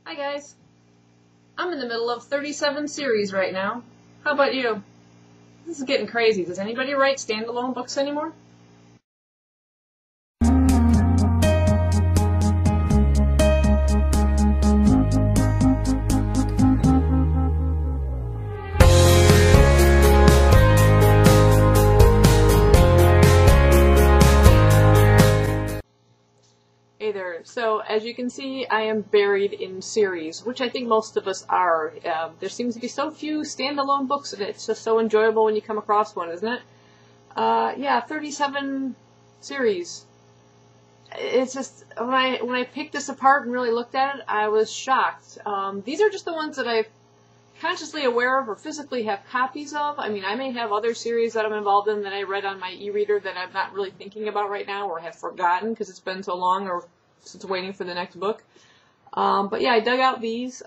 Hi guys. I'm in the middle of 37 series right now. How about you? This is getting crazy. Does anybody write standalone books anymore? Hey there. So, as you can see, I am buried in series, which I think most of us are. There seems to be so few standalone books, and it's just so enjoyable when you come across one, isn't it? Yeah, 37 series. It's just, when I picked this apart and really looked at it, I was shocked. These are just the ones that I'm consciously aware of or physically have copies of. I mean, I may have other series that I'm involved in that I read on my e-reader that I'm not really thinking about right now or have forgotten because it's been so long or since waiting for the next book. But yeah, I dug out these.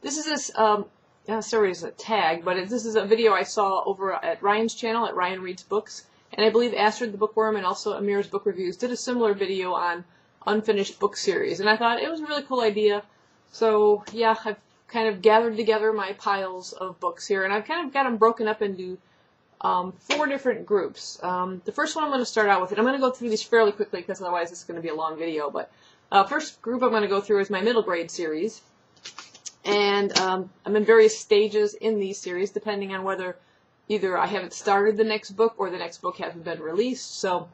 This is this, sorry, it's a tag, but this is a video I saw over at Ryan's channel, at Ryan Reads Books. And I believe Astrid the Bookworm and also Amir's Book Reviews did a similar video on unfinished book series. And I thought it was a really cool idea. So yeah, I've kind of gathered together my piles of books here, and I've kind of got them broken up into 4 different groups. The first one I'm going to start out with, and I'm going to go through these fairly quickly because otherwise this is going to be a long video, but first group I'm going to go through is my middle grade series, and I'm in various stages in these series depending on whether either I haven't started the next book or the next book hasn't been released, so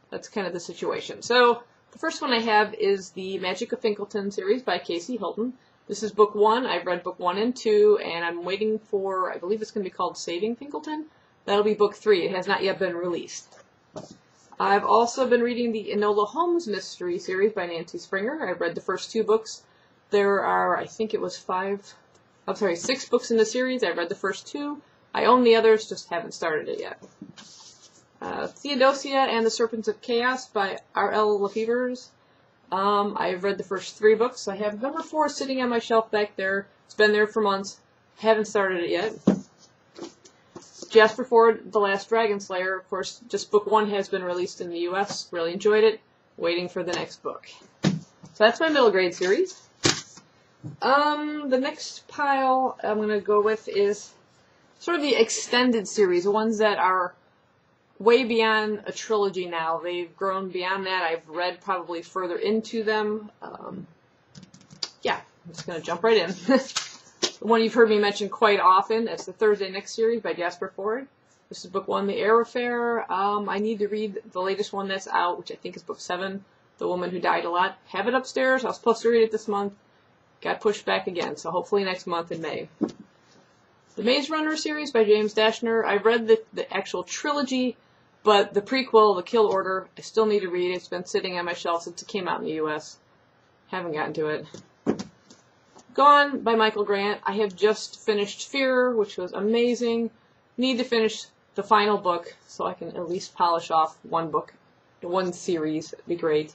that's kind of the situation. So the first one I have is the Magic of Finkleton series by Casey Hilton. This is book 1. I've read book 1 and 2, and I'm waiting for, I believe it's going to be called Saving Finkleton. That'll be book 3. It has not yet been released. I've also been reading the Enola Holmes mystery series by Nancy Springer. I've read the first 2 books. There are, I think it was 6 books in the series. I've read the first 2. I own the others, just haven't started it yet. Theodosia and the Serpents of Chaos by R.L. Lefevers. I've read the first 3 books. I have number 4 sitting on my shelf back there. It's been there for months. Haven't started it yet. Jasper Fforde, The Last Dragon Slayer. Of course, just book 1 has been released in the U.S. Really enjoyed it. Waiting for the next book. So that's my middle grade series. The next pile I'm going to go with is sort of the extended series. The ones that are way beyond a trilogy now. They've grown beyond that. I've read probably further into them. Yeah, I'm just going to jump right in. The one you've heard me mention quite often, that's the Thursday Next series by Jasper Fforde. This is book 1, The Air Affair. I need to read the latest one that's out, which I think is book 7, The Woman Who Died a Lot. Have it upstairs. I was supposed to read it this month. Got pushed back again, so hopefully next month in May. The Maze Runner series by James Dashner. I've read the actual trilogy, but the prequel, The Kill Order, I still need to read. It's been sitting on my shelf since it came out in the U.S. Haven't gotten to it. Gone by Michael Grant. I have just finished Fear, which was amazing. Need to finish the final book so I can at least polish off one book, one series. It'd be great.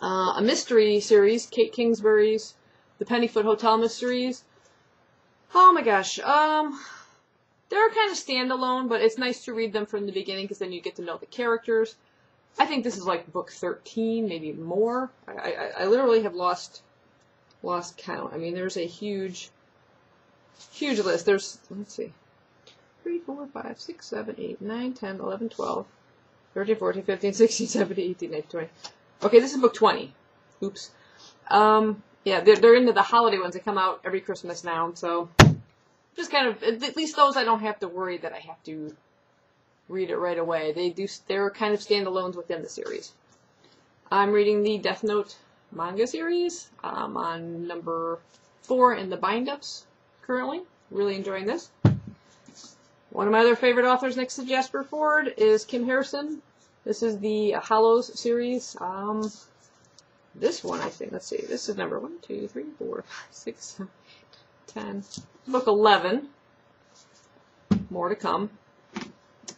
A mystery series, Kate Kingsbury's The Pennyfoot Hotel Mysteries. Oh my gosh. They're kind of standalone, but it's nice to read them from the beginning because then you get to know the characters. I think this is like book 13, maybe more. I literally have lost count. I mean, there's a huge list. There's, let's see, 3, 4, 5, 6, 7, 8, 9, 10, 11, 12, 13, 14, 15, 16, 17, 18, 19, 20. Okay, this is book 20. Oops. Yeah, they're into the holiday ones. They come out every Christmas now, so just kind of, at least those I don't have to worry that I have to read it right away. They're kind of standalones within the series. I'm reading the Death Note manga series. I'm on number 4 in the bind-ups currently. Really enjoying this. One of my other favorite authors next to Jasper Fforde is Kim Harrison. This is the Hollows series. This one, I think, let's see, this is number 1, 2, 3, 4, 5, 6, 7, 8, 10. Book 11. More to come.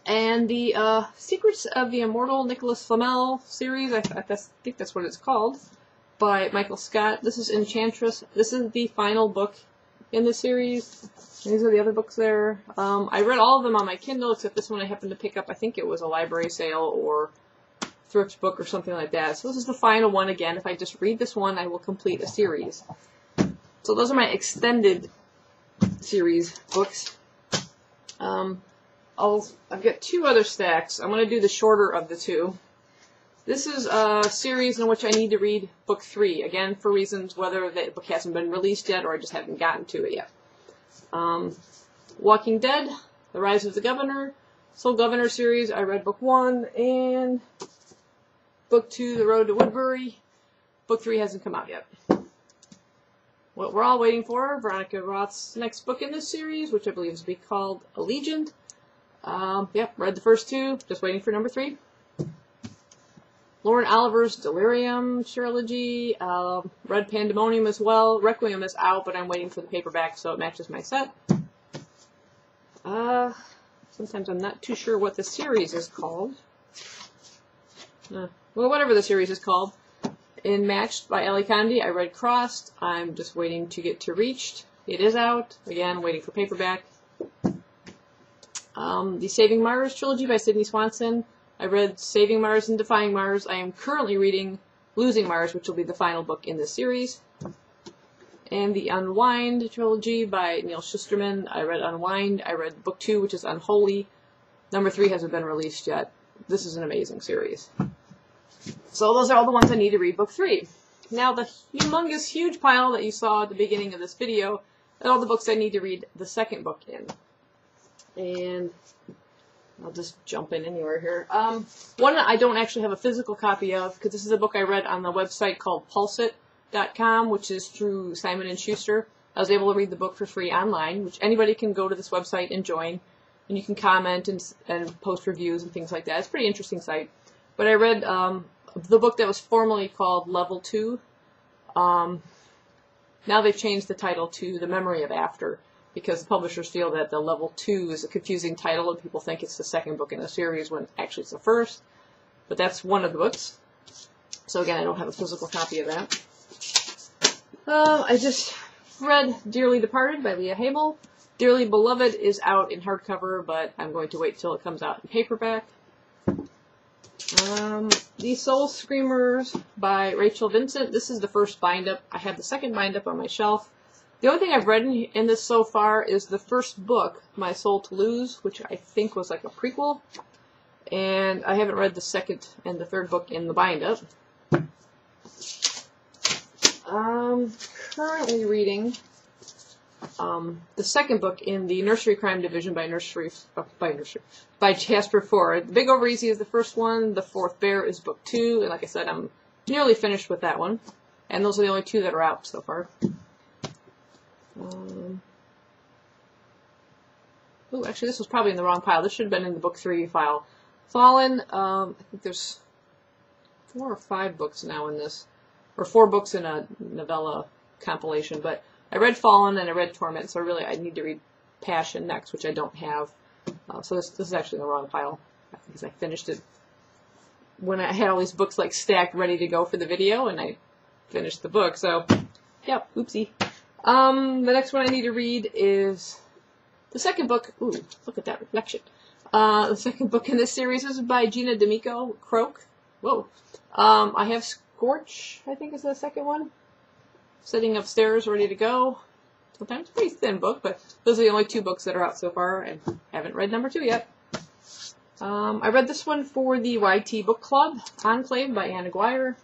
And the Secrets of the Immortal Nicholas Flamel series, I think that's what it's called, by Michael Scott. This is Enchantress. This is the final book in the series. These are the other books there. I read all of them on my Kindle, except this one I happened to pick up. I think it was a library sale or thrift book or something like that. So this is the final one. Again, if I just read this one, I will complete a series. So those are my extended series books. I've got two other stacks. I'm going to do the shorter of the two. This is a series in which I need to read book 3, again, for reasons whether the book hasn't been released yet or I just haven't gotten to it yet. Walking Dead, The Rise of the Governor, Soul Governor series, I read book 1, and book 2, The Road to Woodbury. Book 3 hasn't come out yet. What we're all waiting for, Veronica Roth's next book in this series, which I believe is to be called Allegiant. Yep, read the first 2, just waiting for number 3. Lauren Oliver's Delirium trilogy, read Pandemonium as well. Requiem is out, but I'm waiting for the paperback so it matches my set. Sometimes I'm not too sure what the series is called. Well, whatever the series is called. In Matched by Ellie Condi, I read Crossed. I'm just waiting to get to Reached. It is out. Again, waiting for paperback. The Saving Mars trilogy by Sydney Swanson. I read Saving Mars and Defying Mars. I am currently reading Losing Mars, which will be the final book in this series. And the Unwind trilogy by Neil Shusterman. I read Unwind. I read book 2, which is Unholy. Number 3 hasn't been released yet. This is an amazing series. So those are all the ones I need to read book 3. Now the humongous, huge pile that you saw at the beginning of this video are all the books I need to read the second book in. And I'll just jump in anywhere here. One I don't actually have a physical copy of, because this is a book I read on the website called Pulsit.com, which is through Simon & Schuster. I was able to read the book for free online, which anybody can go to this website and join. And you can comment and post reviews and things like that. It's a pretty interesting site. But I read the book that was formerly called Level 2. Now they've changed the title to The Memory of After, because the publishers feel that the Level 2 is a confusing title and people think it's the second book in the series when actually it's the first. But that's one of the books. So again, I don't have a physical copy of that. I just read Dearly Departed by Leah Habel. Dearly Beloved is out in hardcover, but I'm going to wait till it comes out in paperback. The Soul Screamers by Rachel Vincent. This is the first bind-up. I have the second bind-up on my shelf. The only thing I've read in this so far is the first book, My Soul to Lose, which I think was like a prequel. And I haven't read the second and the third book in the bind-up. Currently reading the second book in the Nursery Crime Division by Jasper Ford. The Big Over Easy is the first one. The Fourth Bear is book 2. And like I said, I'm nearly finished with that one. And those are the only 2 that are out so far. Oh, actually, this was probably in the wrong pile. This should have been in the book 3 file. Fallen, I think there's 4 or 5 books now in this. Or 4 books in a novella compilation. But I read Fallen and I read Torment, so really I need to read Passion next, which I don't have. So this is actually in the wrong pile, because I finished it when I had all these books like stacked ready to go for the video, and I finished the book. So, yep, oopsie. The next one I need to read is the second book. Ooh, look at that reflection. The second book in this series is by Gina D'Amico, Croak. Whoa. I have Scorch, I think is the second one. Sitting upstairs, ready to go. Sometimes pretty thin book, but those are the only 2 books that are out so far, and haven't read number 2 yet. I read this one for the YT Book Club, Enclave by Anna Guire.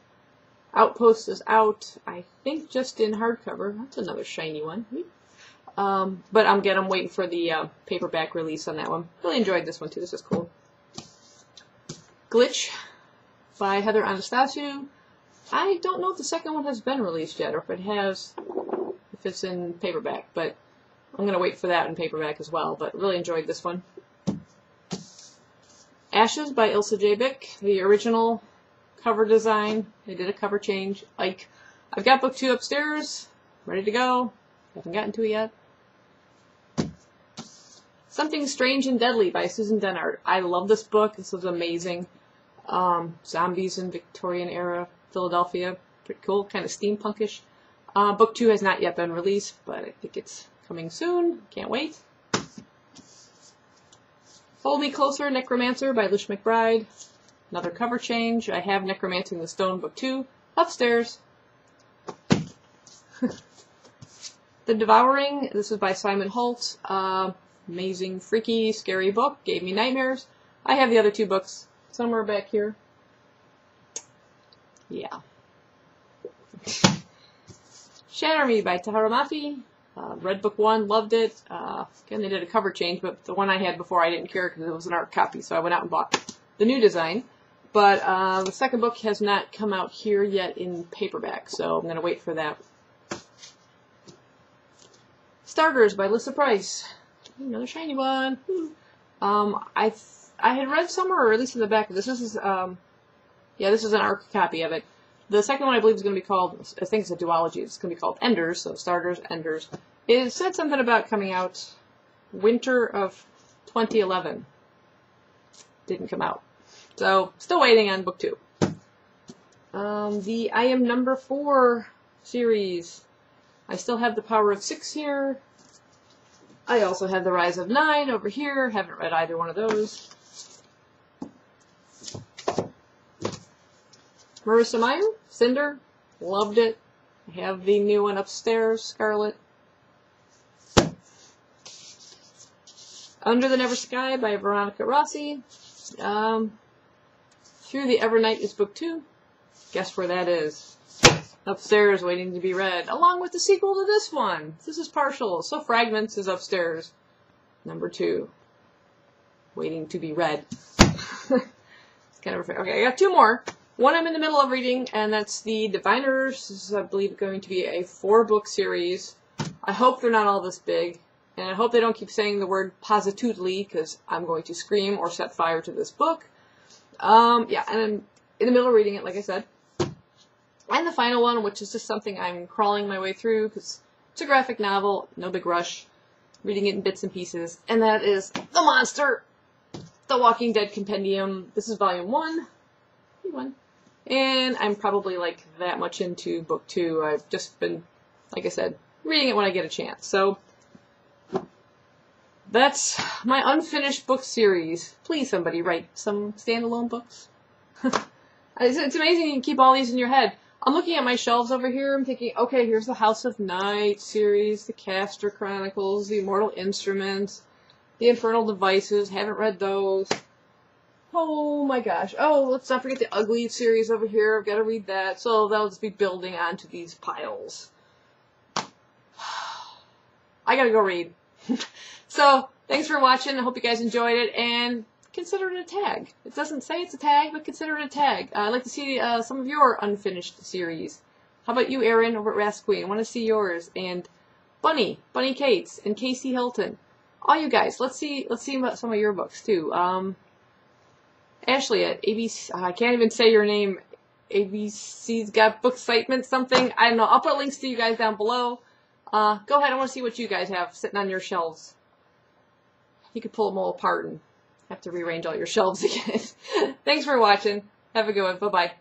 Outpost is out, I think, just in hardcover. That's another shiny one. But I'm waiting for the paperback release on that one. Really enjoyed this one, too. This is cool. Glitch by Heather Anastasiou. I don't know if the second one has been released yet, or if it has, if it's in paperback, but I'm going to wait for that in paperback as well, but really enjoyed this one. Ashes by Ilsa J. Bick, the original cover design. They did a cover change. Like, I've got book 2 upstairs, ready to go. Haven't gotten to it yet. Something Strange and Deadly by Susan Dennard. I love this book. This was amazing. Zombies in Victorian era Philadelphia. Pretty cool. Kind of steampunkish. Book 2 has not yet been released, but I think it's coming soon. Can't wait. Hold Me Closer, Necromancer by Lish McBride. Another cover change. I have Necromancing the Stone Book 2 upstairs. The Devouring. This is by Simon Holt. Amazing, freaky, scary book. Gave me nightmares. I have the other two books somewhere back here. Yeah. Shatter Me by Tahereh Mafi. Read book 1, loved it. Again, they did a cover change, but the one I had before I didn't care because it was an art copy, so I went out and bought the new design. But the second book has not come out here yet in paperback, so I'm going to wait for that. Starters by Lissa Price. Another shiny one. I had read somewhere, or at least in the back of this. This is this is an art copy of it. The second one I believe is going to be called, I think it's a duology, it's going to be called Enders, so Starters, Enders. It said something about coming out winter of 2011. Didn't come out. So, still waiting on book 2. The I Am Number 4 series. I still have The Power of 6 here. I also have The Rise of 9 over here. Haven't read either one of those. Marissa Meyer, Cinder, loved it. I have the new one upstairs, Scarlet. Under the Never Sky by Veronica Rossi. Through the Evernight is book 2. Guess where that is? Upstairs, waiting to be read, along with the sequel to this one. This is partial, so Fragments is upstairs. Number 2. Waiting to be read. It's kind of okay, I got 2 more. One I'm in the middle of reading, and that's The Diviners. This is, I believe, going to be a 4-book series. I hope they're not all this big, and I hope they don't keep saying the word positively, because I'm going to scream or set fire to this book. Yeah, and I'm in the middle of reading it, like I said. And the final one, which is just something I'm crawling my way through, because it's a graphic novel, no big rush, reading it in bits and pieces, and that is The Monster, The Walking Dead Compendium. This is volume 1. And I'm probably like that much into book 2. I've just been, like I said, reading it when I get a chance. So that's my unfinished book series. Please, somebody write some standalone books. It's amazing you can keep all these in your head. I'm looking at my shelves over here. I'm thinking, okay, here's the House of Night series, the Castor Chronicles, the Immortal Instruments, the Infernal Devices. Haven't read those. Oh my gosh. Oh, let's not forget the Ugly series over here. I've got to read that. So that'll just be building onto these piles. I gotta go read. So, thanks for watching. I hope you guys enjoyed it. And consider it a tag. It doesn't say it's a tag, but consider it a tag. I'd like to see some of your unfinished series. How about you, Erin, over at Ras Queen? I want to see yours. And Bunny Cates, and Casey Hilton. All you guys, let's see about some of your books, too. Ashley at ABC, I can't even say your name. ABC's got book excitement something. I don't know. I'll put links to you guys down below. Go ahead. I want to see what you guys have sitting on your shelves. You could pull them all apart and have to rearrange all your shelves again. Thanks for watching. Have a good one. Bye-bye.